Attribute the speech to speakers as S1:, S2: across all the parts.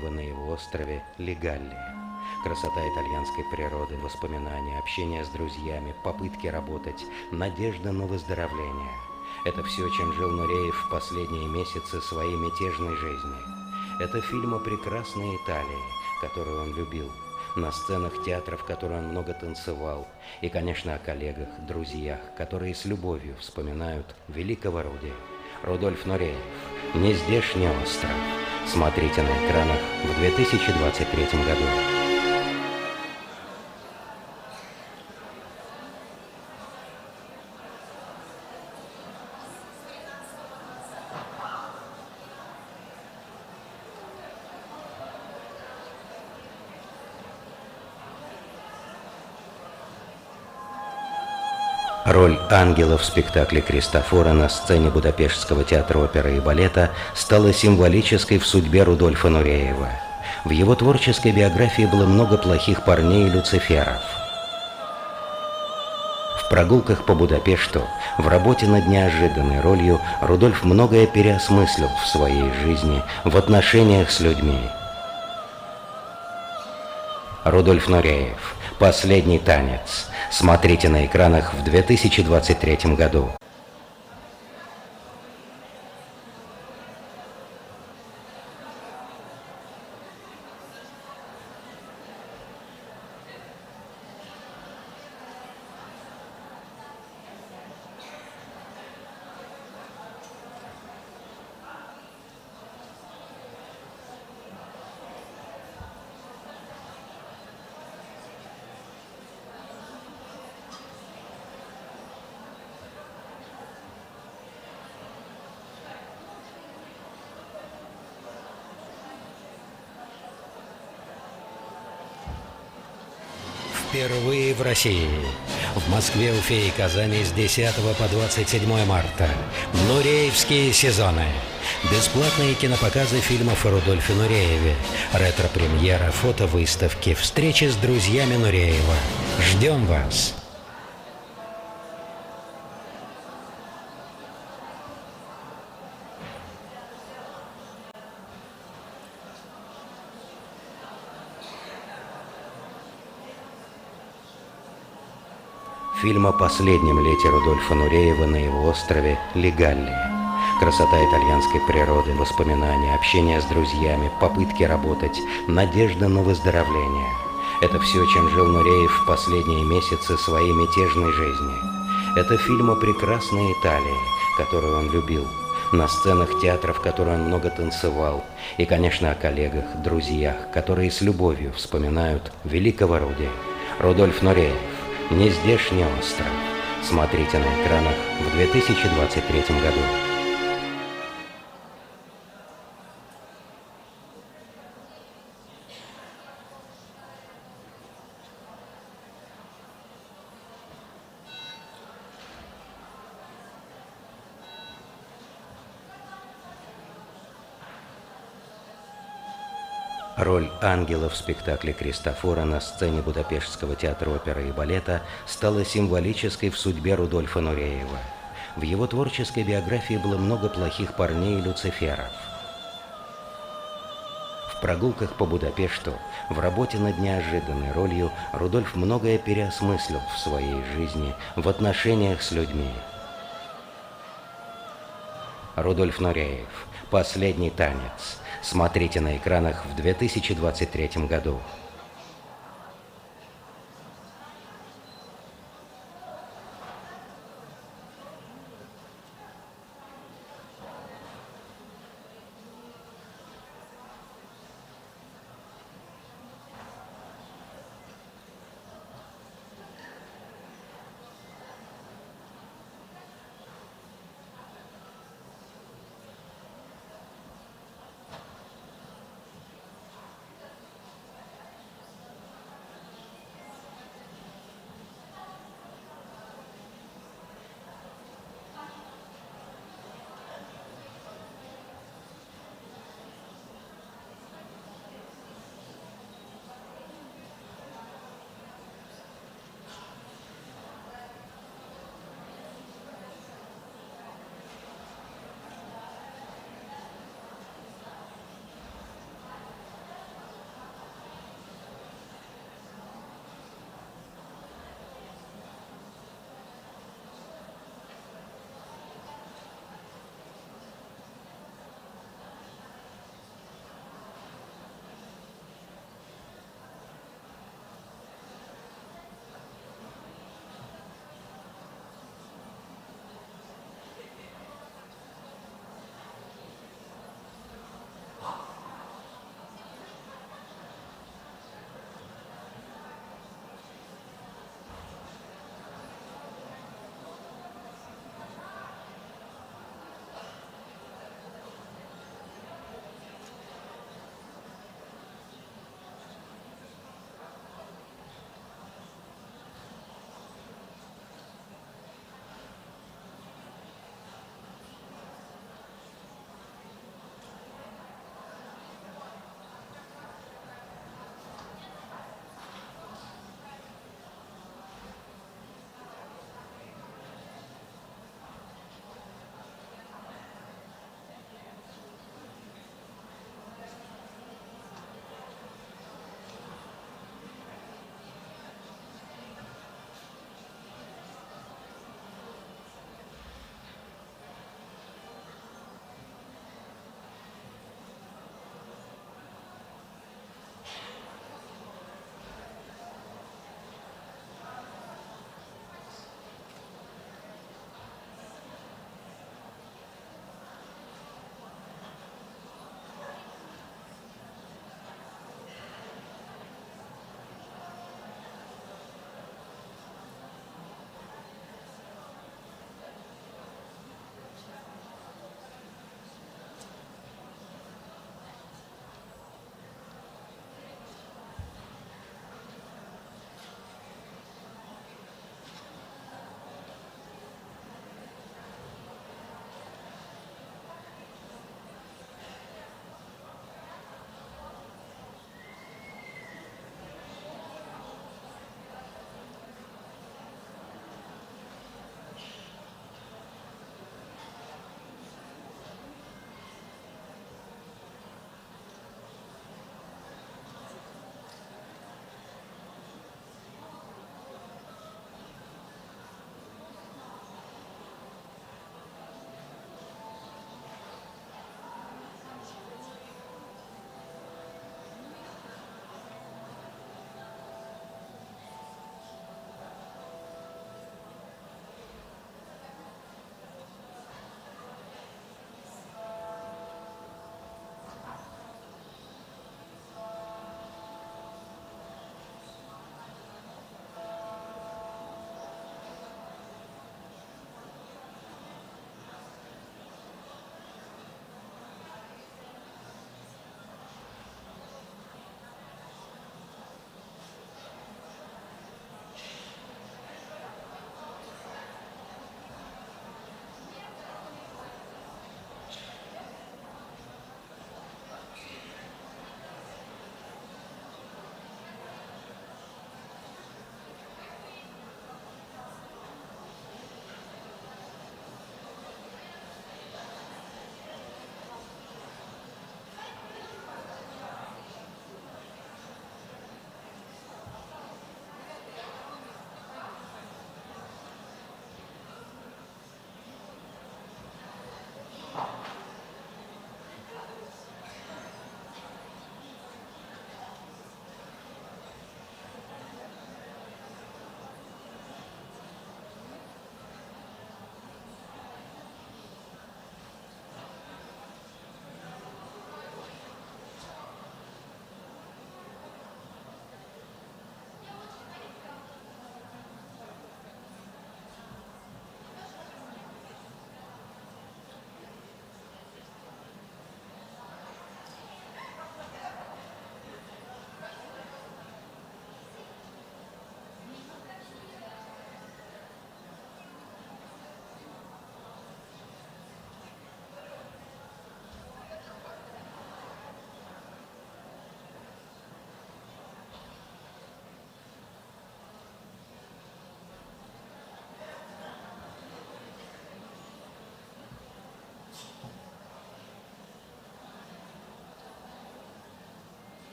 S1: Нуреева на его острове Легаллия. Красота итальянской природы, воспоминания, общение с друзьями, попытки работать, надежда на выздоровление. Это все, чем жил Нуреев в последние месяцы своей мятежной жизни. Это фильм о прекрасной Италии, которую он любил, на сценах театров, в которые он много танцевал, и, конечно, о коллегах, друзьях, которые с любовью вспоминают великого Руди. Рудольф Нуреев. «Нездешний остров». Смотрите на экранах в 2023 году. Роль ангела в спектакле Кристофора на сцене Будапештского театра оперы и балета стала символической в судьбе Рудольфа Нуреева. В его творческой биографии было много плохих парней и люциферов. В прогулках по Будапешту, в работе над неожиданной ролью, Рудольф многое переосмыслил в своей жизни, в отношениях с людьми. Рудольф Нуреев. «Последний танец». Смотрите на экранах в 2023 году. Впервые в России. В Москве, Уфе и Казани с 10 по 27 марта. Нуреевские сезоны. Бесплатные кинопоказы фильмов о Рудольфе Нурееве. Ретро-премьера, фотовыставки, встречи с друзьями Нуреева. Ждем вас! Фильм о последнем лете Рудольфа Нуреева на его острове Легаллия. Красота итальянской природы, воспоминания, общение с друзьями, попытки работать, надежда на выздоровление. Это все, чем жил Нуреев в последние месяцы своей мятежной жизни. Это фильм о прекрасной Италии, которую он любил, на сценах театров, в которые он много танцевал, и, конечно, о коллегах, друзьях, которые с любовью вспоминают великого Руди. Рудольф Нуреев. «Нездешний остров». Смотрите на экранах в 2023 году. Роль ангела в спектакле Кристофора на сцене Будапештского театра оперы и балета стала символической в судьбе Рудольфа Нуреева. В его творческой биографии было много плохих парней и люциферов. В прогулках по Будапешту, в работе над неожиданной ролью, Рудольф многое переосмыслил в своей жизни, в отношениях с людьми. Рудольф Нуреев. «Последний танец». Смотрите на экранах в 2023 году.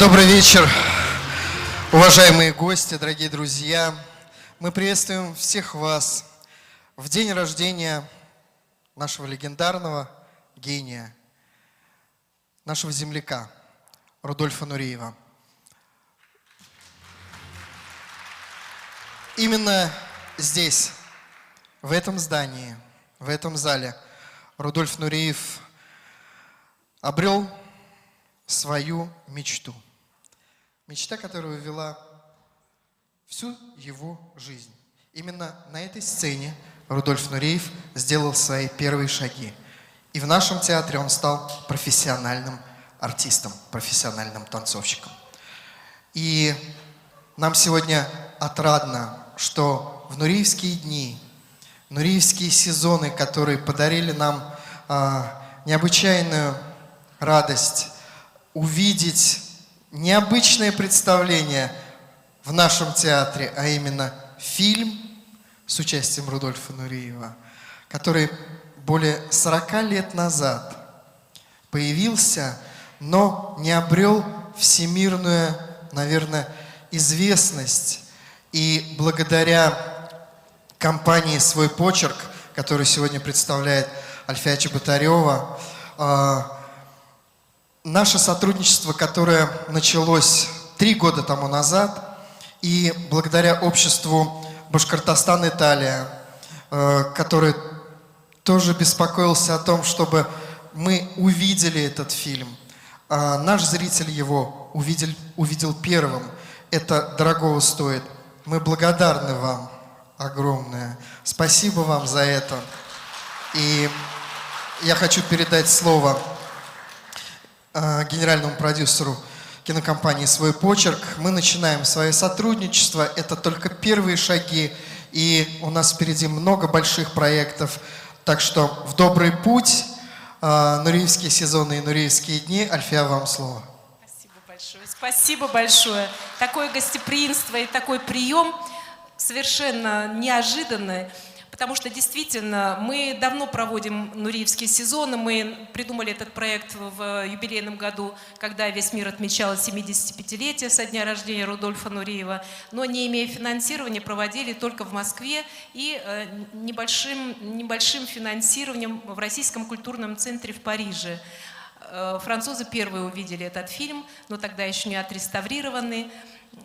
S2: Добрый вечер, уважаемые гости, дорогие друзья. Мы приветствуем всех вас в день рождения нашего легендарного гения, нашего земляка Рудольфа Нуреева. Именно здесь, в этом здании, в этом зале Рудольф Нуреев обрел свою мечту. Мечта, которая вела всю его жизнь. Именно на этой сцене Рудольф Нуреев сделал свои первые шаги. И в нашем театре он стал профессиональным артистом, профессиональным танцовщиком. И нам сегодня отрадно, что в нуреевские дни, нуреевские сезоны, которые подарили нам необычайную радость, увидеть необычное представление в нашем театре, а именно фильм с участием Рудольфа Нуреева, который более 40 лет назад появился, но не обрел всемирную, наверное, известность. И благодаря компании «Свой почерк», которую сегодня представляет Альфия Чеботарева, наше сотрудничество, которое началось 3 года тому назад, и благодаря обществу Башкортостан-Италия, который тоже беспокоился о том, чтобы мы увидели этот фильм. Наш зритель его увидел первым. Это дорогого стоит. Мы благодарны вам огромное. Спасибо вам за это. И я хочу передать слово генеральному продюсеру кинокомпании «Свой почерк». Мы начинаем свое сотрудничество. Это только первые шаги. И у нас впереди много больших проектов. Так что в добрый путь. Нуреевские сезоны и нуреевские дни. Альфия, вам слово.
S3: Спасибо большое. Спасибо большое. Такое гостеприимство и такой прием совершенно неожиданный. Потому что действительно мы давно проводим нуреевские сезоны. Мы придумали этот проект в юбилейном году, когда весь мир отмечал 75-летие со дня рождения Рудольфа Нуреева. Но не имея финансирования, проводили только в Москве и небольшим финансированием в Российском культурном центре в Париже. Французы первые увидели этот фильм, но тогда еще не отреставрированный,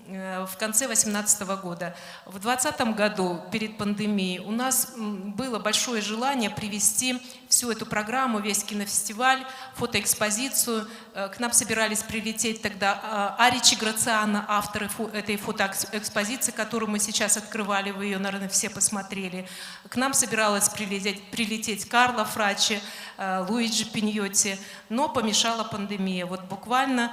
S3: в конце 2018 года. В 2020 году, перед пандемией, у нас было большое желание привести всю эту программу, весь кинофестиваль, фотоэкспозицию. К нам собирались прилететь тогда Аричи Грациано, авторы этой фотоэкспозиции, которую мы сейчас открывали, вы ее, наверное, все посмотрели. К нам собиралась прилететь Карла Фрачи, Луиджи Пиньотти, но помешала пандемия. Вот буквально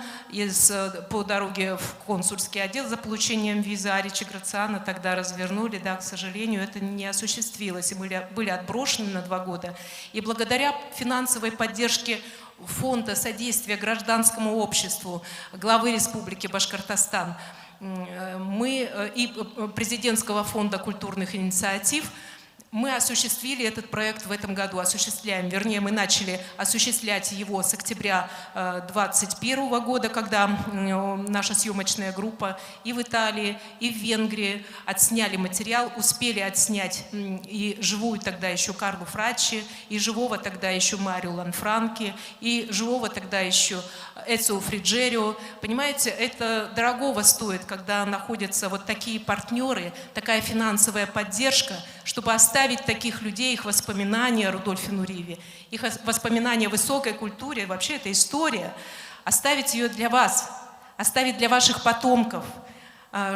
S3: по дороге в консульский отдел за получением визы Аричи Грациано тогда развернули, да, к сожалению, это не осуществилось, и были отброшены на 2 года. И благодаря финансовой поддержке Фонда содействия гражданскому обществу главы Республики Башкортостан и Президентского фонда культурных инициатив мы осуществили этот проект в этом году, осуществляем, вернее, мы начали осуществлять его с октября 2021 года, когда наша съемочная группа и в Италии, и в Венгрии отсняли материал, успели отснять и живую тогда еще Карлу Фрачи, и живого тогда еще Марио Ланфранки, и живого тогда еще Эцио Фриджерио. Понимаете, это дорогого стоит, когда находятся вот такие партнеры, такая финансовая поддержка, чтобы оставить таких людей, их воспоминания о Рудольфе Нурееве, их воспоминания о высокой культуре, вообще это история, оставить ее для вас, оставить для ваших потомков,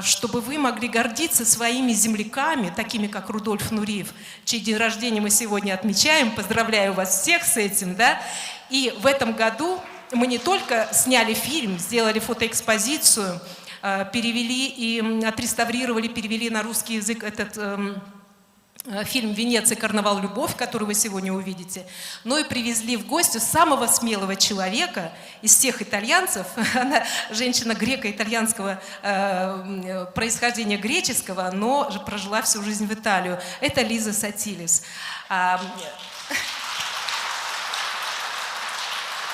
S3: чтобы вы могли гордиться своими земляками, такими как Рудольф Нуреев, чей день рождения мы сегодня отмечаем. Поздравляю вас всех с этим, да? И в этом году мы не только сняли фильм, сделали фотоэкспозицию, перевели и отреставрировали, перевели на русский язык этот фильм «Венеция, карнавал, любовь», который вы сегодня увидите, но и привезли в гости самого смелого человека из всех итальянцев. Она женщина греко-итальянского происхождения, греческого, но прожила всю жизнь в Италию. Это Лиза Сатилис.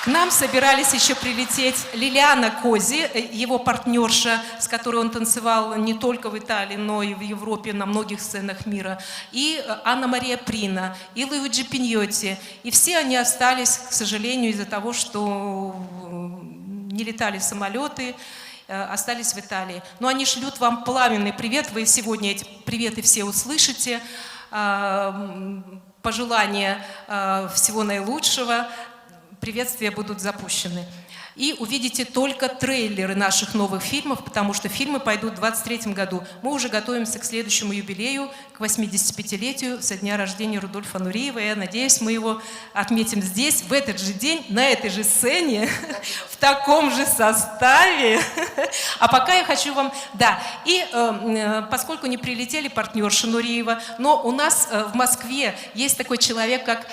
S3: К нам собирались еще прилететь Лилиана Кози, его партнерша, с которой он танцевал не только в Италии, но и в Европе на многих сценах мира, и Анна-Мария Прина, и Луиджи Пиньотти. И все они остались, к сожалению, из-за того, что не летали самолеты, остались в Италии. Но они шлют вам пламенный привет, вы сегодня эти приветы все услышите, пожелания всего наилучшего. Приветствия будут запущены. И увидите только трейлеры наших новых фильмов, потому что фильмы пойдут в 2023 году. Мы уже готовимся к следующему юбилею, к 85-летию со дня рождения Рудольфа Нуриева. Я надеюсь, мы его отметим здесь, в этот же день, на этой же сцене, в таком же составе. А пока я хочу вам... Да, и поскольку не прилетели партнерши Нуриева, но у нас в Москве есть такой человек, как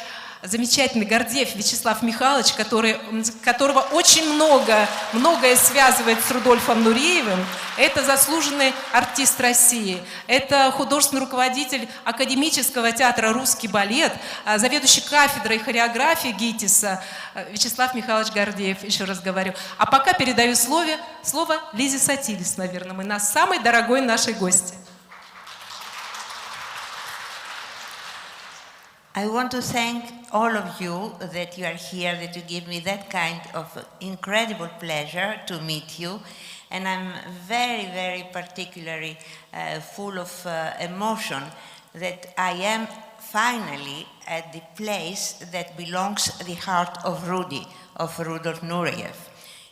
S3: замечательный Гордеев Вячеслав Михайлович, которого очень многое связывает с Рудольфом Нуриевым. Это заслуженный артист России. Это художественный руководитель Академического театра «Русский балет», заведующий кафедрой хореографии ГИТИСа Вячеслав Михайлович Гордеев, еще раз говорю. А пока передаю слово Лизе Сатилис, наверное, мы на самой дорогой нашей гости.
S4: I want to thank all of you that you are here, that you give me that kind of incredible pleasure to meet you. And I'm very, very particularly full of emotion that I am finally at the place that belongs to the heart of Rudy, of Rudolf Nureyev,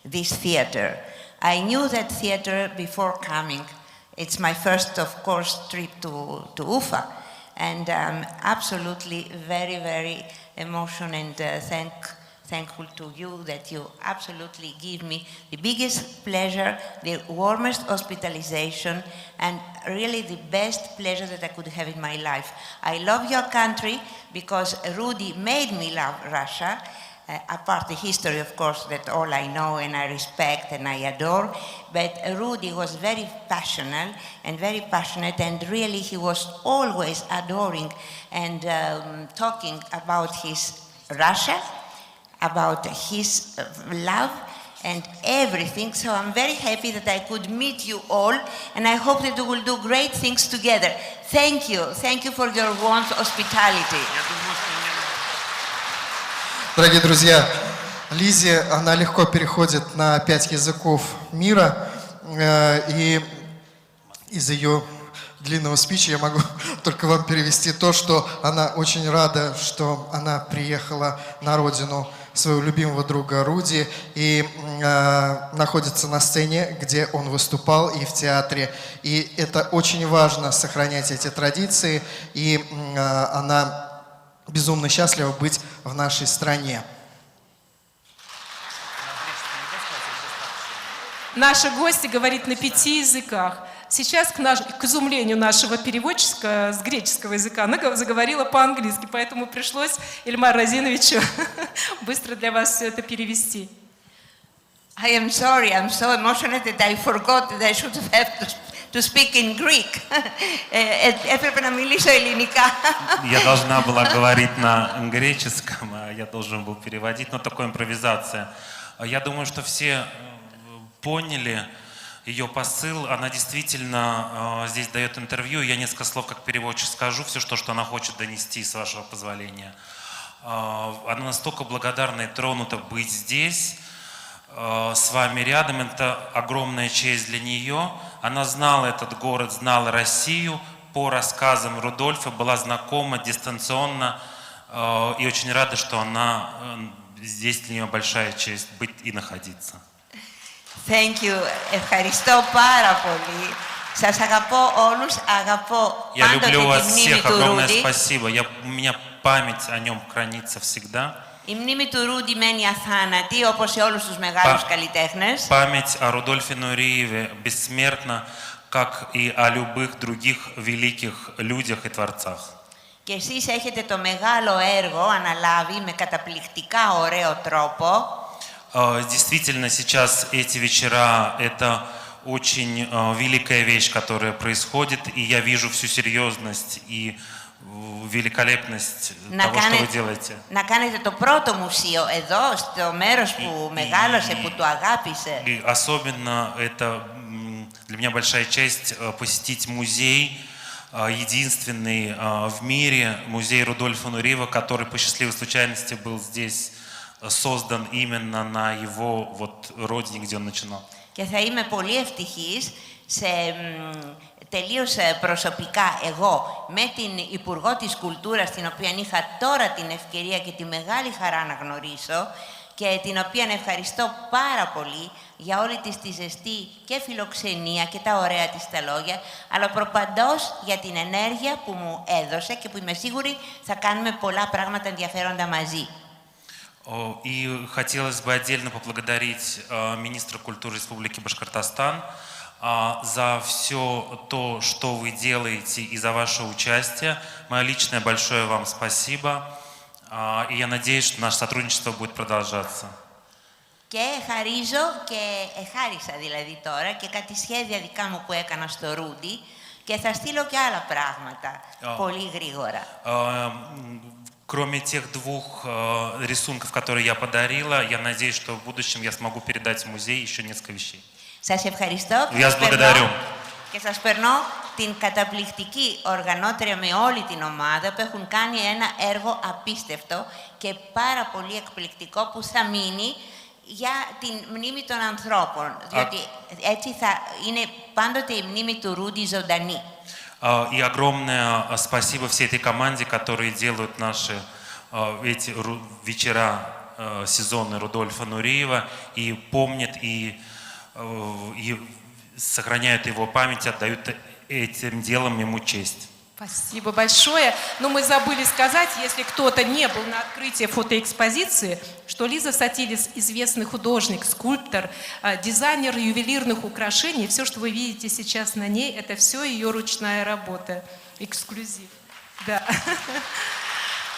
S4: this theater. I knew that theater before coming. It's my first, of course, trip to Ufa. And I'm absolutely very, very emotional and thankful to you that you absolutely give me the biggest pleasure, the warmest hospitalization, and really the best pleasure that I could have in my life. I love your country because Rudy made me love Russia. Apart the history, of course, that all I know and I respect and I adore, but Rudy was very passionate, and really he was always adoring and talking about his Russia, about his love and everything. So I'm very happy that I could meet you all, and I hope that we will do great things together. Thank you for your warm hospitality.
S2: Дорогие друзья, Лизе, она легко переходит на 5 языков мира, и из ее длинного спича я могу только вам перевести то, что она очень рада, что она приехала на родину своего любимого друга Руди и находится на сцене, где он выступал, и в театре. И это очень важно, сохранять эти традиции, и она безумно счастлива быть в нашей стране.
S3: Наши гости говорит на 5 языках. Сейчас, к изумлению нашего переводчика с греческого языка, она заговорила по-английски, поэтому пришлось Ильмару Разиновичу быстро для вас все это перевести.
S4: I am sorry, I'm so emotional that I forgot that I should have to speak in Greek. Έπρεπε να μιλήσω ελληνικά.
S5: Я должна была говорить на греческом, а я должен был переводить, но такая импровизация. Я думаю, что все поняли ее посыл. Она действительно здесь дает интервью. Я несколько слов как переводчик скажу, все, что она хочет донести, с вашего позволения. Она настолько благодарна и тронута быть здесь, с вами рядом. Это огромная честь для нее. Она знала этот город, знала Россию по рассказам Рудольфа, была знакома дистанционно и очень рада, что она здесь, для нее большая честь быть и находиться.
S4: Thank you. Ευχαριστώ πάρα πολύ. Σας αγαπώ όλους, αγαπώ
S5: Я
S4: πάντοτε
S5: люблю
S4: τη
S5: вас
S4: μνήμη
S5: всех,
S4: του
S5: огромное
S4: Ρούντι.
S5: спасибо. У меня память о нем хранится всегда.
S4: Η μνήμη του Ρούντι μένει αθάνατη, όπως σε όλους τους μεγάλους καλλιτέχνες.
S5: Πамять о Рудольфе Нуриеве бессмертна, как и о любых других великих людях и творцах.
S4: Και εσείς έχετε το μεγάλο έργο αναλάβει με καταπληκτικά ωραίο τρόπο.
S5: Действительно, сейчас эти вечера – это очень великая вещь, которая происходит, и я вижу всю серьезность и великолепность того, что вы делаете.
S4: Να κάνετε το πρώτο μουσείο εδώ, στο μέρος που μεγάλωσε, που το αγάπησε.
S5: И особенно это для меня большая честь посетить музей, единственный в мире, музей Рудольфа Нуриева, который по счастливой случайности был здесь создан именно на его вот родине, где он начинал.
S4: Και θα είμαι πολύ ευτυχής τελείως προσωπικά εγώ με την Υπουργό της Κουλτούρας, την οποία είχα τώρα την ευκαιρία και τη μεγάλη χαρά να γνωρίσω και την οποία ευχαριστώ πάρα πολύ για όλη της τη ζεστή και φιλοξενία και τα ωραία της τα λόγια, αλλά προπαντός για την ενέργεια που μου έδωσε και που είμαι σίγουρη θα κάνουμε πολλά πράγματα ενδιαφέροντα μαζί.
S5: И хотелось бы отдельно поблагодарить министра культуры Республики Башкортостан за все то, что вы делаете, и за ваше участие. Мое личное большое вам спасибо. И я надеюсь, что наше сотрудничество будет продолжаться.
S4: Και χαρίζω και χάρισα δηλαδή τώρα και κάτι σχέδια δικά μου που έκανα στο Ρούντι και θα στείλω και άλλα πράγματα πολύ γρήγορα.
S5: Кроме тех двух рисунков, которые я подарила, я надеюсь, что в будущем я смогу передать в музей еще несколько вещей.
S4: Σας ευχαριστώ και σας περνώ την καταπληκτική οργανώτρια με όλη την ομάδα που έχουν κάνει ένα έργο απίστευτο και πάρα πολύ εκπληκτικό που θα μείνει για την μνήμη των ανθρώπων, διότι έτσι θα είναι πάντοτε η μνήμη του Ρούντι ζωντανή.
S5: И огромное спасибо всей этой команде, которые делают наши эти вечера сезонные Рудольфа Нуриева и помнят и сохраняют его память, отдают этим делом ему честь.
S3: Спасибо большое. Но мы забыли сказать, если кто-то не был на открытии фотоэкспозиции, что Лиза Сатилис известный художник, скульптор, дизайнер ювелирных украшений. Все, что вы видите сейчас на ней, это все ее ручная работа. Эксклюзив. Да.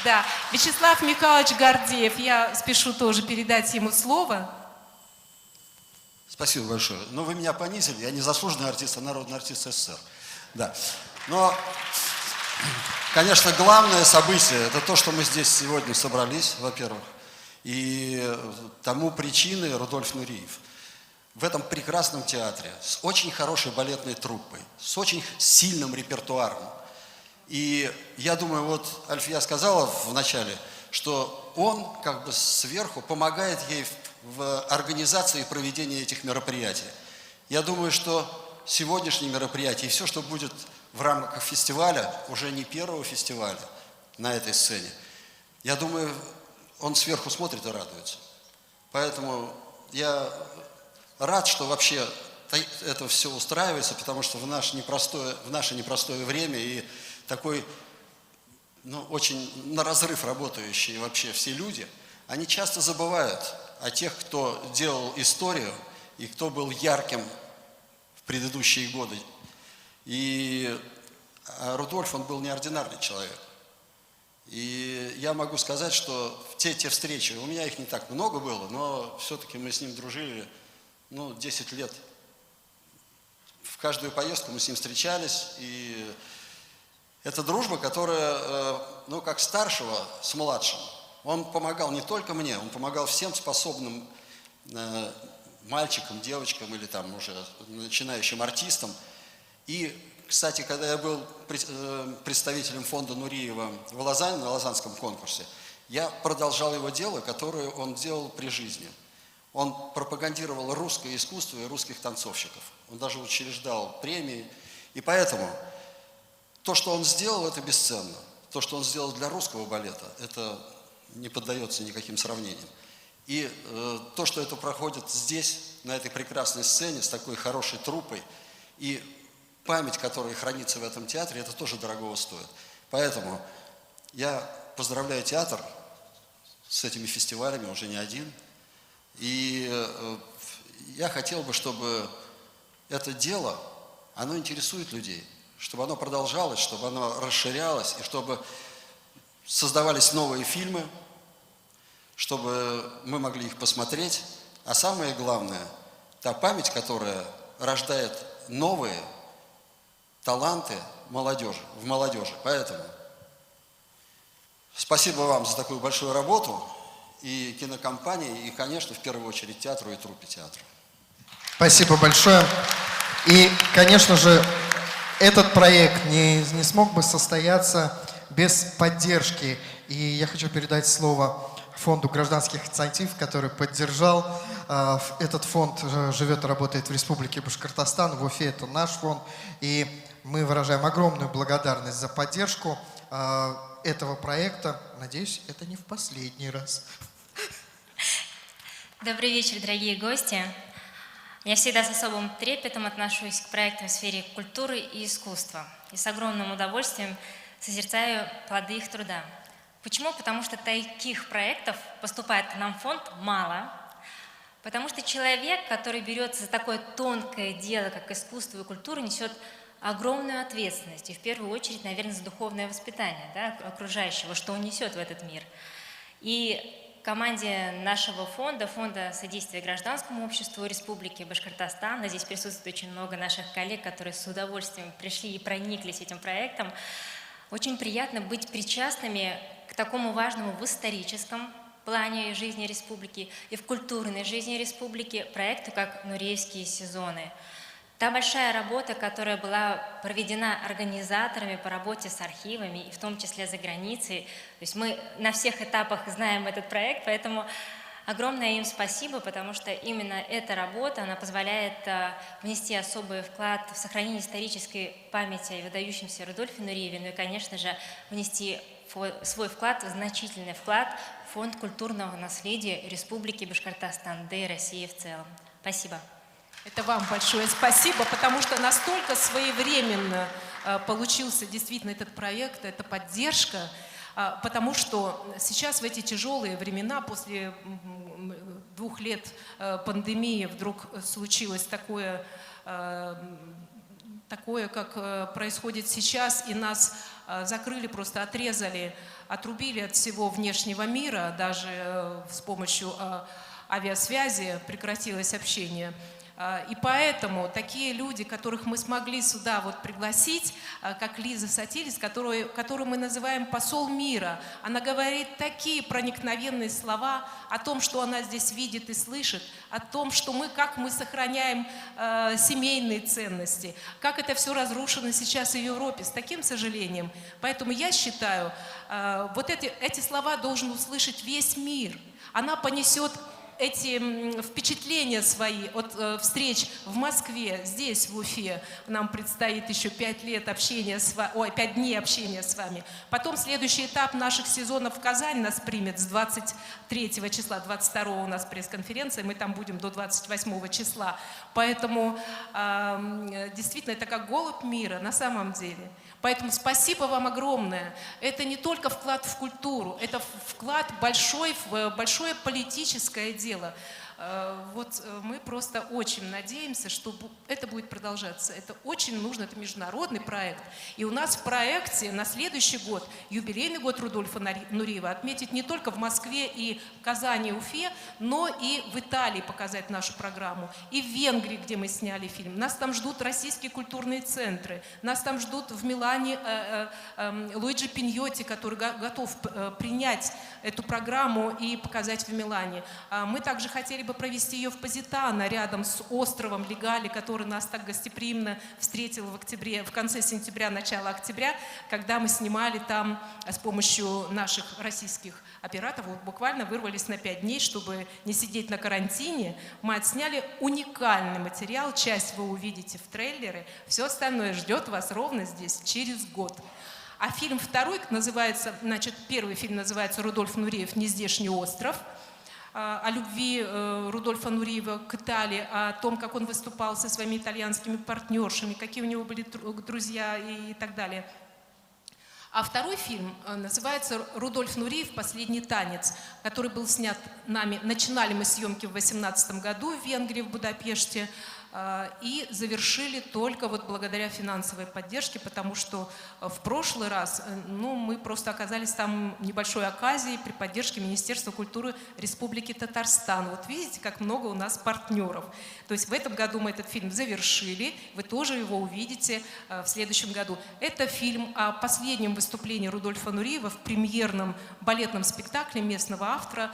S3: Да. Вячеслав Михайлович Гордеев, я спешу тоже передать ему слово.
S6: Спасибо большое. Но вы меня понизили, я не заслуженный артист, а народный артист СССР. Да. Но, конечно, главное событие – это то, что мы здесь сегодня собрались, во-первых. И тому причиной Рудольф Нуриев. В этом прекрасном театре, с очень хорошей балетной труппой, с очень сильным репертуаром. И я думаю, вот Альфия сказала в начале, что он как бы сверху помогает ей в организации и проведении этих мероприятий. Я думаю, что сегодняшнее мероприятие и все, что будет в рамках фестиваля, уже не первого фестиваля на этой сцене, я думаю, он сверху смотрит и радуется. Поэтому я рад, что вообще это все устраивается, потому что в наше непростое время и такой, очень на разрыв работающие вообще все люди, они часто забывают о тех, кто делал историю и кто был ярким в предыдущие годы. И Рудольф, он был неординарный человек. И я могу сказать, что те встречи, у меня их не так много было, но все-таки мы с ним дружили, 10 лет. В каждую поездку мы с ним встречались, и это дружба, которая, как старшего с младшим. Он помогал не только мне, он помогал всем способным мальчикам, девочкам или там уже начинающим артистам. И, кстати, когда я был представителем фонда Нуриева в Лозанне, на Лозаннском конкурсе, я продолжал его дело, которое он делал при жизни. Он пропагандировал русское искусство и русских танцовщиков. Он даже учреждал премии. И поэтому то, что он сделал, это бесценно. То, что он сделал для русского балета, это не поддается никаким сравнениям. И то, что это проходит здесь, на этой прекрасной сцене, с такой хорошей труппой, и память, которая хранится в этом театре, это тоже дорогого стоит. Поэтому я поздравляю театр с этими фестивалями, уже не один. И я хотел бы, чтобы это дело, оно интересует людей, чтобы оно продолжалось, чтобы оно расширялось, и чтобы создавались новые фильмы, чтобы мы могли их посмотреть. А самое главное, та память, которая рождает новые таланты в молодежи. Поэтому Спасибо вам за такую большую работу и кинокомпании, и, конечно, в первую очередь театру и труппе театра.
S2: Спасибо большое. И, конечно же, этот проект не смог бы состояться без поддержки. И я хочу передать слово фонду гражданских инициатив, который поддержал. Этот фонд живет и работает в Республике Башкортостан, в Уфе это наш фонд. И мы выражаем огромную благодарность за поддержку этого проекта. Надеюсь, это не в последний раз.
S7: Добрый вечер, дорогие гости. Я всегда с особым трепетом отношусь к проектам в сфере культуры и искусства. И с огромным удовольствием созерцаю плоды их труда. Почему? Потому что таких проектов поступает к нам в фонд мало. Потому что человек, который берется за такое тонкое дело, как искусство и культура, несет огромную ответственность. И в первую очередь, наверное, за духовное воспитание, да, окружающего, что он несет в этот мир. И команде нашего фонда, Фонда содействия гражданскому обществу Республики Башкортостан, здесь присутствует очень много наших коллег, которые с удовольствием пришли и прониклись этим проектом, очень приятно быть причастными к такому важному в историческом плане жизни республики и в культурной жизни республики проекту, как «Нуреевские сезоны». Та большая работа, которая была проведена организаторами по работе с архивами, и в том числе за границей, то есть мы на всех этапах знаем этот проект, поэтому огромное им спасибо, потому что именно эта работа, она позволяет внести особый вклад в сохранение исторической памяти о выдающемся Рудольфе Нуриеве, ну и, конечно же, внести свой вклад, значительный вклад в фонд культурного наследия Республики Башкортостан, да и России в целом. Спасибо.
S3: Это вам большое спасибо, потому что настолько своевременно получился действительно этот проект, эта поддержка, потому что сейчас в эти тяжелые времена, после 2 лет пандемии, вдруг случилось такое, как происходит сейчас, и нас закрыли, просто отрезали, отрубили от всего внешнего мира, даже с помощью авиасвязи прекратилось общение. И поэтому такие люди, которых мы смогли сюда вот пригласить, как Лиза Сатилис, которую мы называем посол мира, она говорит такие проникновенные слова о том, что она здесь видит и слышит, о том, что как мы сохраняем семейные ценности, как это все разрушено сейчас в Европе, с таким сожалением. Поэтому я считаю, вот эти слова должен услышать весь мир. Она понесет эти впечатления свои от встреч в Москве, здесь, в Уфе. Нам предстоит еще 5 дней общения с вами. Потом следующий этап наших сезонов в Казани нас примет с 23 числа, 22 у нас пресс-конференция, мы там будем до 28 числа. Поэтому действительно это как голубь мира на самом деле. Поэтому спасибо вам огромное. Это не только вклад в культуру, это вклад в большое политическое дело. Вот мы просто очень надеемся, что это будет продолжаться. Это очень нужно, это международный проект. И у нас в проекте на следующий год, юбилейный год Рудольфа Нуриева, отметить не только в Москве и Казани, Уфе, но и в Италии показать нашу программу. И в Венгрии, где мы сняли фильм. Нас там ждут российские культурные центры. Нас там ждут в Милане Луиджи Пиньотти, который готов принять эту программу и показать в Милане. Мы также хотели бы провести ее в Позитано, рядом с островом Легали, который нас так гостеприимно встретил в конце сентября, начало октября, когда мы снимали там с помощью наших российских операторов, вот буквально вырвались на 5 дней, чтобы не сидеть на карантине. Мы отсняли уникальный материал, часть вы увидите в трейлере, все остальное ждет вас ровно здесь, через год. А фильм второй называется, первый фильм называется «Рудольф Нуриев. Нездешний остров», о любви Рудольфа Нуриева к Италии, о том, как он выступал со своими итальянскими партнершами, какие у него были друзья и так далее. А второй фильм называется «Рудольф Нуриев. Последний танец», который был снят нами. Начинали мы съемки в 2018 году в Венгрии, в Будапеште. и завершили только вот благодаря финансовой поддержке, потому что в прошлый раз мы просто оказались там небольшой оказией при поддержке Министерства культуры Республики Татарстан. Вот видите, как много у нас партнеров. То есть в этом году мы этот фильм завершили, вы тоже его увидите в следующем году. Это фильм о последнем выступлении Рудольфа Нуриева в премьерном балетном спектакле местного автора.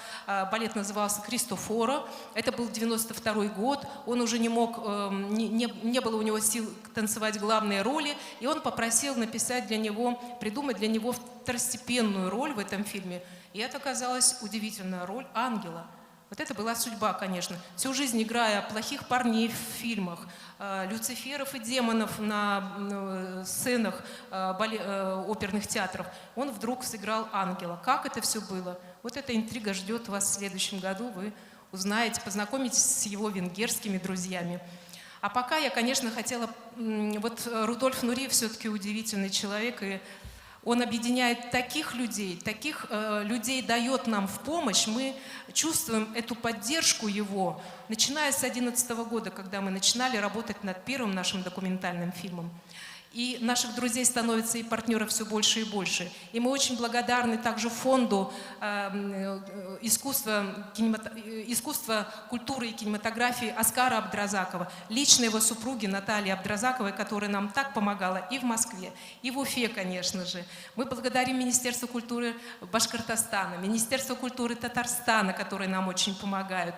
S3: Балет назывался «Кристофоро». Это был 92-й год, он уже не мог, не было у него сил танцевать главные роли, и он попросил написать для него, придумать для него второстепенную роль в этом фильме. И это оказалась удивительная роль ангела. Вот это была судьба, конечно. Всю жизнь играя плохих парней в фильмах, люциферов и демонов на сценах оперных театров, он вдруг сыграл ангела. Как это все было? Вот эта интрига ждет вас в следующем году. Вы узнаете, познакомитесь с его венгерскими друзьями. А пока я, конечно, хотела... Вот Рудольф Нуриев все-таки удивительный человек, и он объединяет таких людей дает нам в помощь. Мы чувствуем эту поддержку его, начиная с 2011 года, когда мы начинали работать над первым нашим документальным фильмом. И наших друзей становится и партнеров все больше и больше. И мы очень благодарны также фонду искусства, культуры и кинематографии Оскара Абдразакова, лично его супруги Натальи Абдразаковой, которая нам так помогала и в Москве, и в Уфе, конечно же. Мы благодарим Министерство культуры Башкортостана, Министерство культуры Татарстана, которые нам очень помогают.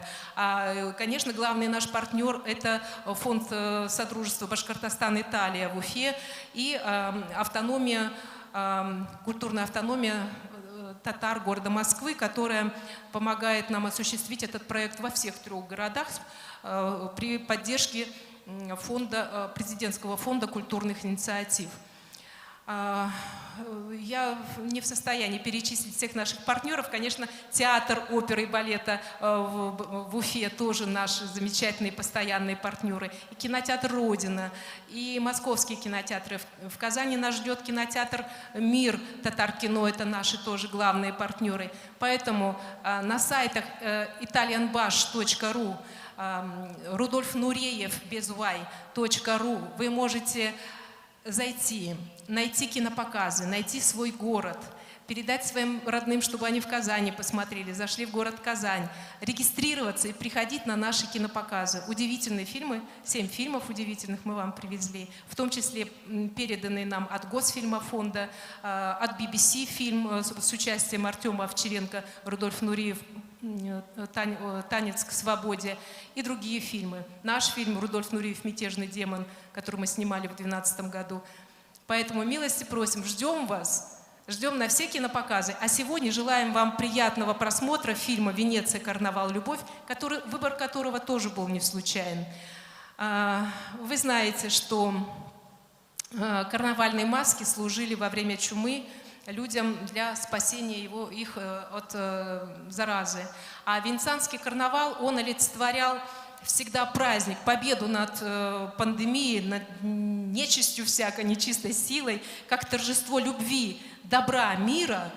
S3: Конечно, главный наш партнер – это фонд Содружества Башкортостан-Италия в Уфе, и культурная автономия татар города Москвы, которая помогает нам осуществить этот проект во всех 3 городах при поддержке президентского фонда культурных инициатив. Я не в состоянии перечислить всех наших партнеров. Конечно, театр оперы и балета в Уфе тоже наши замечательные постоянные партнеры. И кинотеатр «Родина», и московские кинотеатры. В Казани нас ждет кинотеатр «Мир», Татар-кино, это наши тоже главные партнеры. Поэтому на сайтах italianbash.ru, rudolfnureev.ru вы можете зайти, найти кинопоказы, найти свой город, передать своим родным, чтобы они в Казани посмотрели, зашли в город Казань, регистрироваться и приходить на наши кинопоказы. Удивительные фильмы, 7 фильмов удивительных мы вам привезли, в том числе переданные нам от Госфильмофонда, от BBC фильм с участием Артема Овчаренко, Рудольф Нуриев, «Танец к свободе» и другие фильмы. Наш фильм «Рудольф Нуриев. Мятежный демон», который мы снимали в 2012 году. Поэтому милости просим, ждем вас, ждем на все кинопоказы. А сегодня желаем вам приятного просмотра фильма «Венеция. Карнавал. Любовь», выбор которого тоже был не случайен. Вы знаете, что карнавальные маски служили во время чумы людям для спасения их от заразы. А венецианский карнавал, он олицетворял всегда праздник, победу над пандемией, над нечистью всякой, нечистой силой, как торжество любви, добра, мира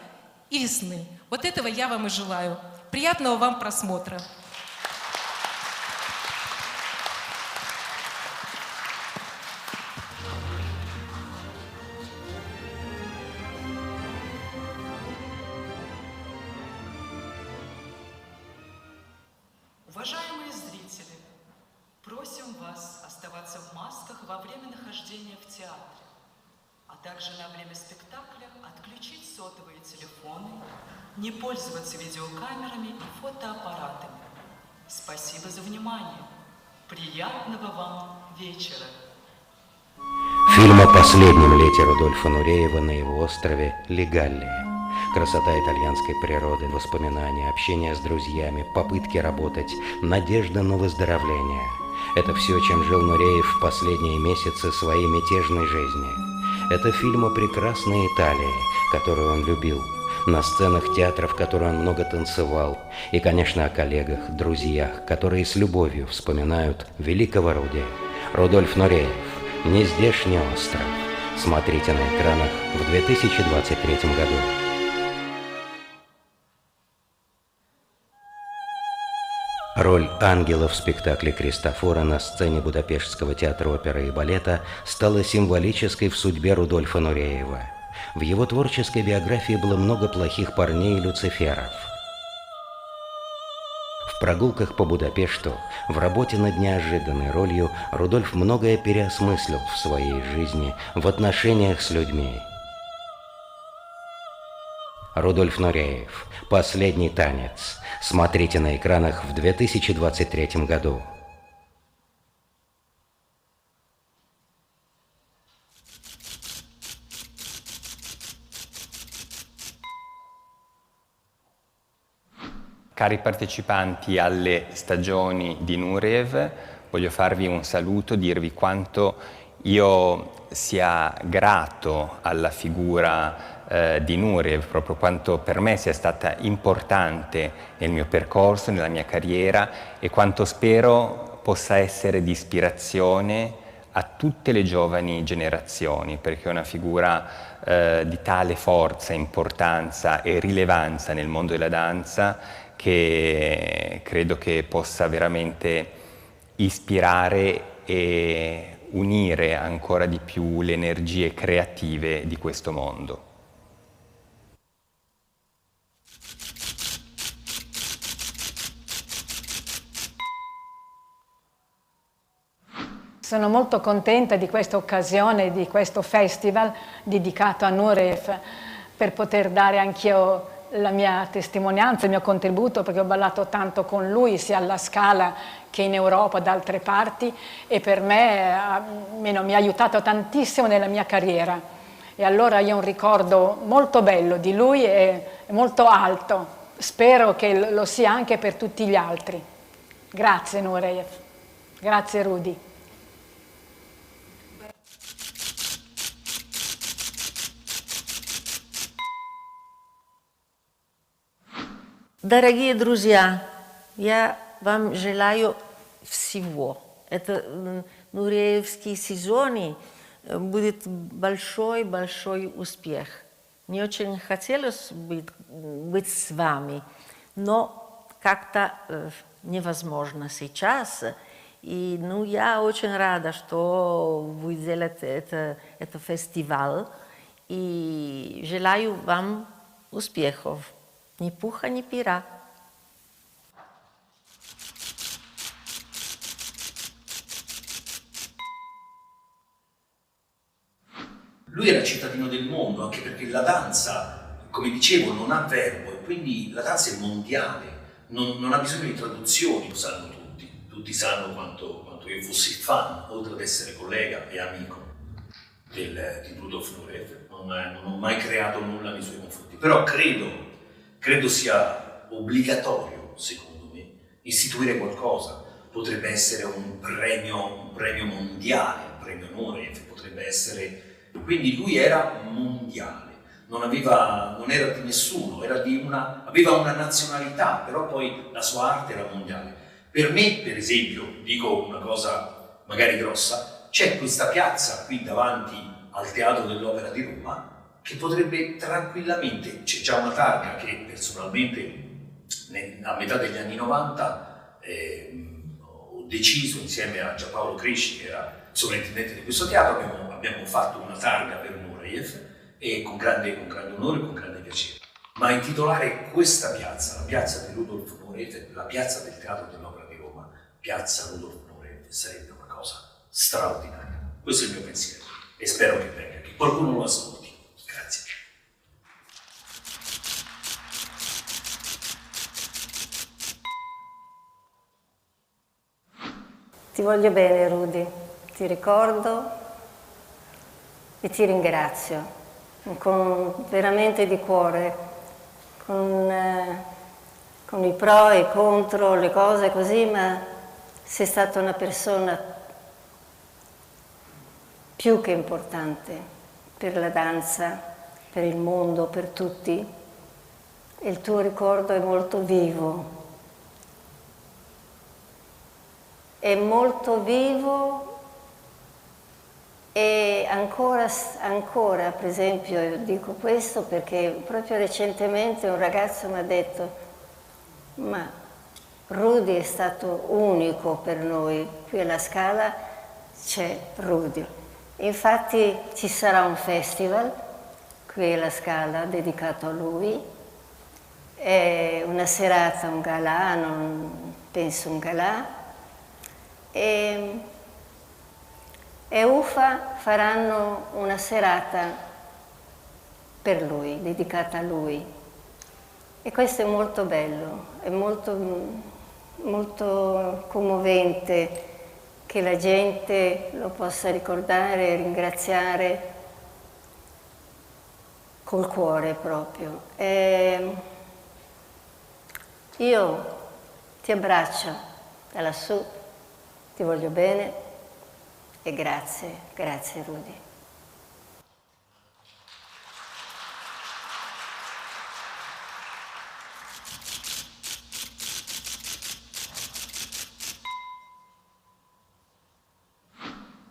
S3: и весны. Вот этого я вам и желаю. Приятного вам просмотра.
S8: Уважаемые зрители, просим вас оставаться в масках во время нахождения в театре, а также на время спектакля отключить сотовые телефоны, не пользоваться видеокамерами и фотоаппаратами. Спасибо за внимание. Приятного вам вечера.
S1: Фильм о последнем лете Рудольфа Нуреева на его острове Легаллия. Красота итальянской природы, воспоминания, общение с друзьями, попытки работать, надежда на выздоровление. Это все, чем жил Нуреев в последние месяцы своей мятежной жизни. Это фильм о прекрасной Италии, которую он любил, на сценах театров, в которые он много танцевал, и, конечно, о коллегах, друзьях, которые с любовью вспоминают великого Руди. Рудольф Нуреев. «Нездешний остров». Смотрите на экранах в 2023 году. Роль ангела в спектакле «Кристофора» на сцене Будапештского театра оперы и балета стала символической в судьбе Рудольфа Нуреева. В его творческой биографии было много плохих парней и люциферов. В прогулках по Будапешту, в работе над неожиданной ролью Рудольф многое переосмыслил в своей жизни, в отношениях с людьми. Рудольф Нуреев. «Последний танец». Смотрите на экранах в 2023 году.
S9: Cari partecipanti alle stagioni di Nureyev, voglio farvi un saluto, dirvi quanto io sia grato alla figura di Nureyev, proprio quanto per me sia stata importante nel mio percorso, nella mia carriera e quanto spero possa essere di ispirazione a tutte le giovani generazioni, perché è una figura di tale forza, importanza e rilevanza nel mondo della danza che credo che possa veramente ispirare e unire ancora di più le energie creative di questo mondo.
S10: Sono molto contenta di questa occasione, di questo festival dedicato a Nureyev, per poter dare anch'io la mia testimonianza, il mio contributo, perché ho ballato tanto con lui sia alla Scala che in Europa, da altre parti, e per me mi ha aiutato tantissimo nella mia carriera. E allora io ho un ricordo molto bello di lui e molto alto. Spero che lo sia anche per tutti gli altri. Grazie Nureyev, grazie Rudy.
S11: Дорогие друзья, я вам желаю всего. Это Нуреевский сезон будет большой-большой успех. Мне очень хотелось быть с вами, но как-то невозможно сейчас. И я очень рада, что вы делаете это фестиваль. И желаю вам успехов. Ни пуха, ни пера.
S12: Lui era cittadino del mondo, anche perché la danza, come dicevo, non ha verbo e quindi la danza è mondiale, non ha bisogno di traduzioni, lo sanno tutti. Tutti sanno quanto io fossi fan, oltre ad essere collega e amico di Rudolf Nureyev. Non ho mai creato nulla nei suoi confronti, però credo sia obbligatorio, secondo me, istituire qualcosa. Potrebbe essere un premio mondiale, un premio Nureyev, potrebbe essere... Quindi lui era mondiale, non era di nessuno, aveva una nazionalità, però poi la sua arte era mondiale. Per me, per esempio, dico una cosa magari grossa, c'è questa piazza qui davanti al Teatro dell'Opera di Roma che potrebbe tranquillamente, c'è già una targa che personalmente a metà degli anni 90 ho deciso insieme a Giampaolo Cresci, che era sovrintendente di questo teatro, abbiamo fatto una targa per Nureyev e con grande onore e con grande piacere. Ma intitolare questa piazza, la piazza di Rudolf Nureyev, la piazza del Teatro dell'Opera di Roma, piazza Rudolf Nureyev, sarebbe una cosa straordinaria. Questo è il mio pensiero e spero che venga, che qualcuno lo ascolti. Grazie.
S13: Ti voglio bene, Rudy, ti ricordo e ti ringrazio, veramente di cuore, con i pro e i contro, le cose così, ma sei stata una persona più che importante per la danza, per il mondo, per tutti. E il tuo ricordo è molto vivo. È molto vivo e ancora, per esempio, dico questo perché proprio recentemente un ragazzo mi ha detto: ma Rudy è stato unico per noi, qui alla Scala c'è Rudy. Infatti ci sarà un festival qui alla Scala dedicato a lui, è una serata, un galà, penso un galà, e UFA faranno una serata per lui, dedicata a lui. E questo è molto bello, è molto commovente che la gente lo possa ricordare e ringraziare col cuore proprio. Io ti abbraccio da lassù, ti voglio bene e grazie Rudy.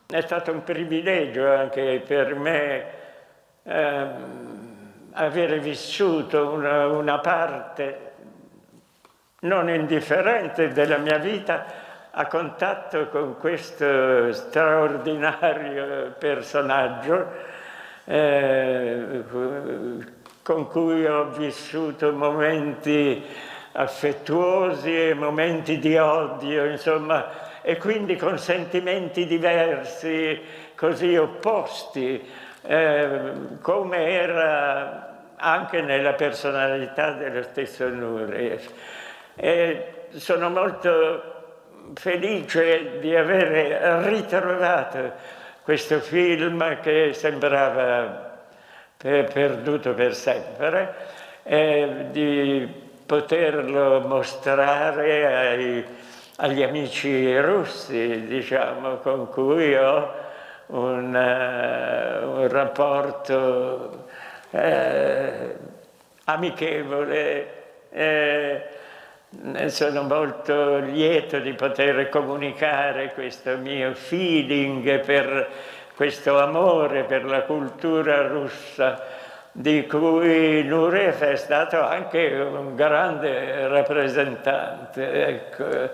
S14: È stato un privilegio anche per me avere vissuto una parte non indifferente della mia vita a contatto con questo straordinario personaggio con cui ho vissuto momenti affettuosi e momenti di odio, insomma, e quindi con sentimenti diversi, così opposti, come era anche nella personalità dello stesso Nureyev. E sono molto felice di aver ritrovato questo film che sembrava perduto per sempre, di poterlo mostrare agli amici russi, diciamo, con cui ho un rapporto amichevole. Sono molto lieto di poter comunicare questo mio feeling per questo amore per la cultura russa, di cui Nureyev è stato anche un grande rappresentante. Ecco.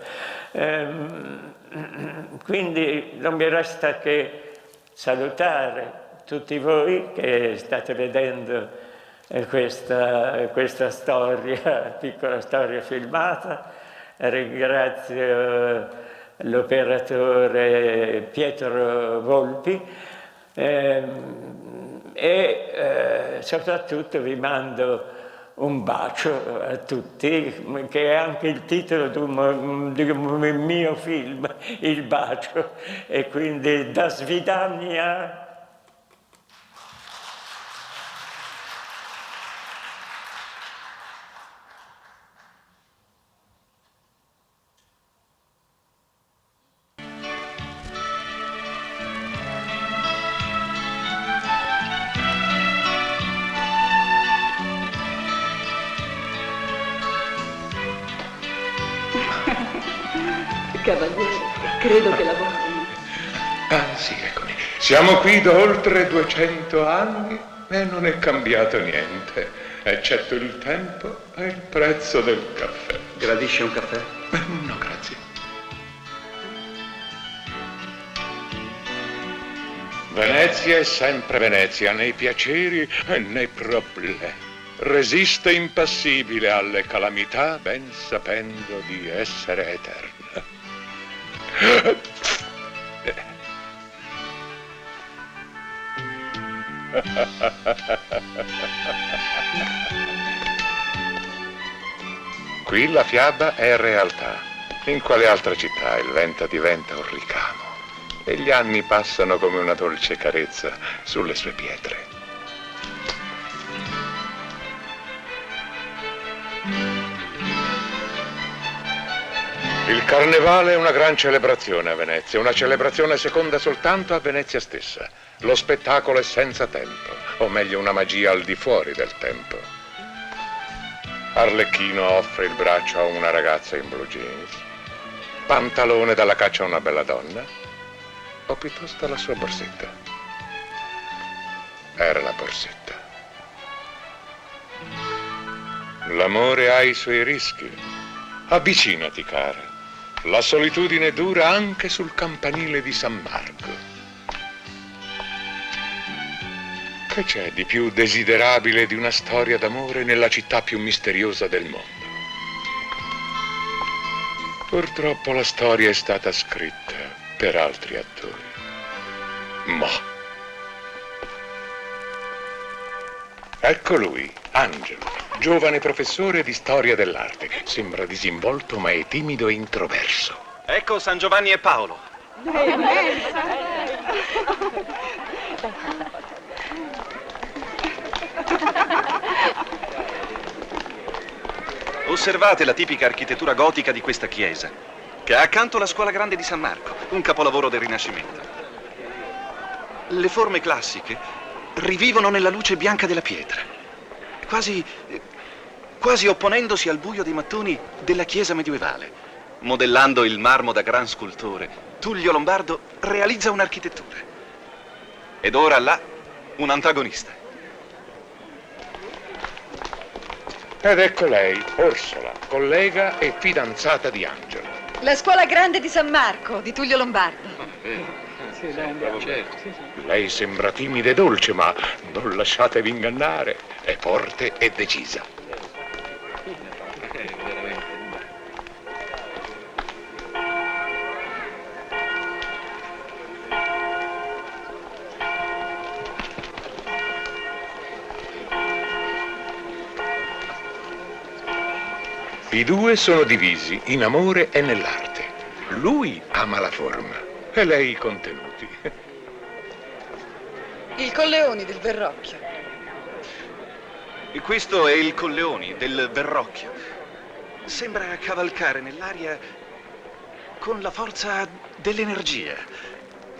S14: Quindi non mi resta che salutare tutti voi che state vedendo questa storia, piccola storia filmata. Ringrazio l'operatore Pietro Volpi e soprattutto vi mando un bacio a tutti, che è anche il titolo di un mio film, Il bacio, e quindi da svidania.
S15: Cavaliere, credo che lavori.
S16: Ah, sì, eccomi. Siamo qui da oltre 200 anni e non è cambiato niente, eccetto il tempo e il prezzo del caffè.
S17: Gradisce un caffè?
S16: No, grazie. Venezia è sempre Venezia, nei piaceri e nei problemi. Resiste impassibile alle calamità, ben sapendo di essere eterna. Qui la fiaba è realtà. In quale altra città il vento diventa un ricamo e gli anni passano come una dolce carezza sulle sue pietre. Il Carnevale è una gran celebrazione a Venezia, una celebrazione seconda soltanto a Venezia stessa. Lo spettacolo è senza tempo, o meglio una magia al di fuori del tempo. Arlecchino offre il braccio a una ragazza in blue jeans, Pantalone dalla caccia a una bella donna, o piuttosto la sua borsetta. Era la borsetta. L'amore ha i suoi rischi. Avvicinati, cara. La solitudine dura anche sul campanile di San Marco. Che c'è di più desiderabile di una storia d'amore nella città più misteriosa del mondo? Purtroppo la storia è stata scritta per altri attori. Ma ecco lui, Angelo, giovane professore di storia dell'arte. Sembra disinvolto ma è timido e introverso.
S17: Ecco San Giovanni e Paolo. Osservate la tipica architettura gotica di questa chiesa, che ha accanto la Scuola Grande di San Marco, un capolavoro del Rinascimento. Le forme classiche rivivono nella luce bianca della pietra, quasi opponendosi al buio dei mattoni della chiesa medievale. Modellando il marmo da gran scultore, Tullio Lombardo realizza un'architettura. Ed ora là, un antagonista.
S16: Ed ecco lei, Orsola, collega e fidanzata di Angelo.
S15: La Scuola Grande di San Marco, di Tullio Lombardo.
S16: Lei sembra timida e dolce, ma non lasciatevi ingannare. È forte e decisa. I due sono divisi in amore e nell'arte. Lui ama la forma e lei i contenuti.
S15: Il Colleoni del Verrocchio.
S17: E questo è il Colleoni del Verrocchio. Sembra cavalcare nell'aria con la forza dell'energia.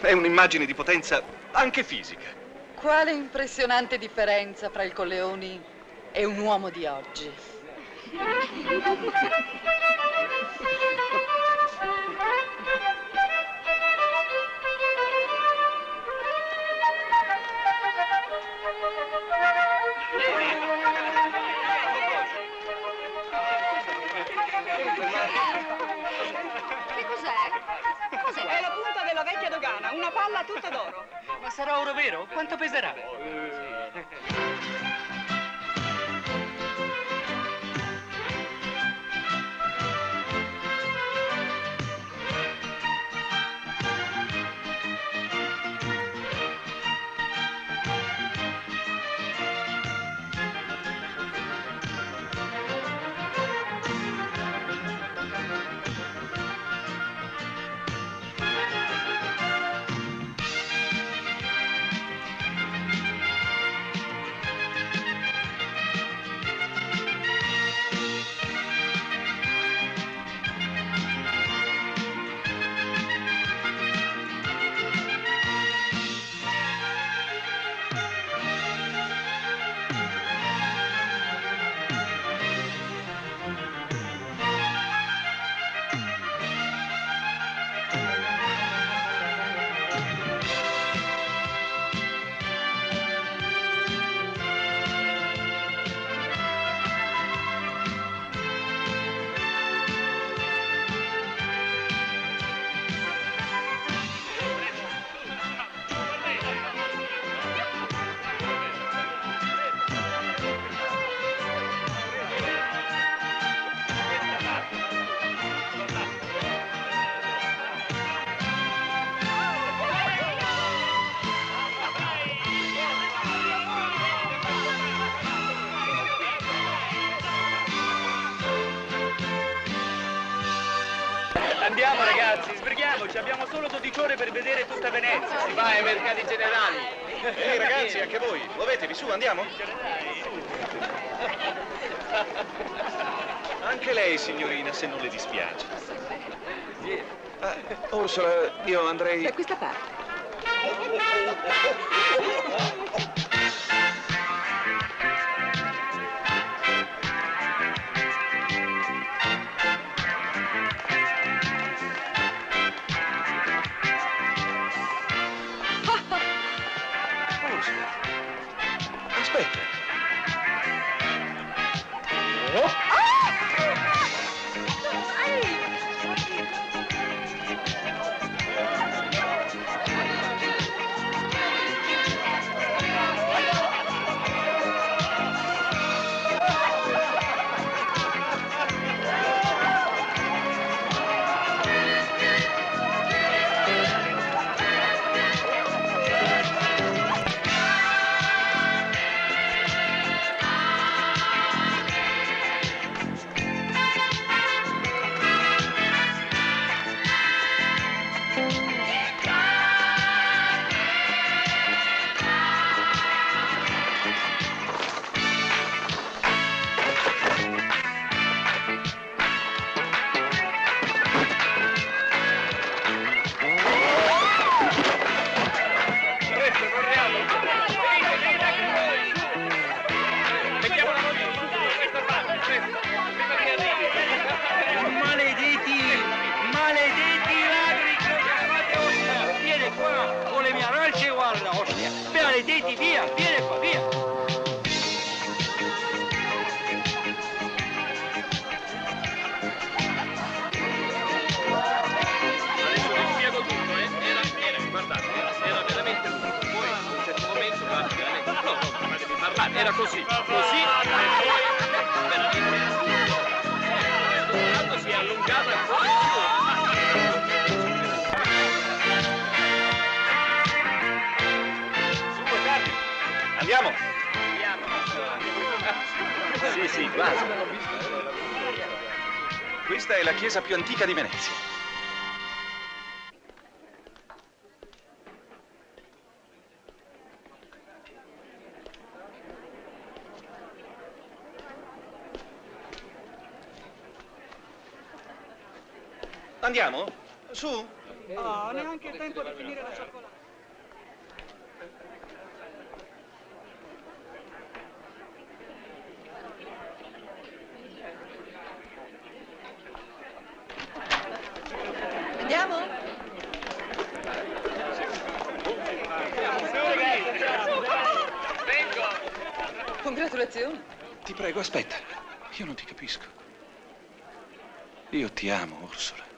S17: È un'immagine di potenza anche fisica.
S15: Quale impressionante differenza fra il Colleoni e un uomo di oggi.
S18: Che cos'è? Cos'è? È la punta della vecchia dogana, una palla tutta d'oro.
S19: Ma sarà oro vero? Quanto peserà?
S20: Andiamo ragazzi, sbrighiamoci, abbiamo solo 12 ore per vedere tutta Venezia. Si va ai mercati generali.
S17: Ehi ragazzi, anche voi, muovetevi su, andiamo? Anche lei, signorina, se non le dispiace. Orsola, io andrei...
S15: Da questa parte.
S17: Aspetta.
S20: Stefano, via! Adesso vi spiego tutto, guardate, era veramente lungo. Poi a un certo momento, guardate, veramente... No, fatemi parlare, era così, e poi veramente... Quando si è allungata ancora di più.
S17: Andiamo! Sì, basta. Questa è la chiesa più antica di Venezia. Andiamo? Su?
S20: No, neanche il tempo di finire la cioccolata.
S15: Andiamo? Congratulazioni.
S17: Ti prego, aspetta. Io non ti capisco. Io ti amo, Ursula.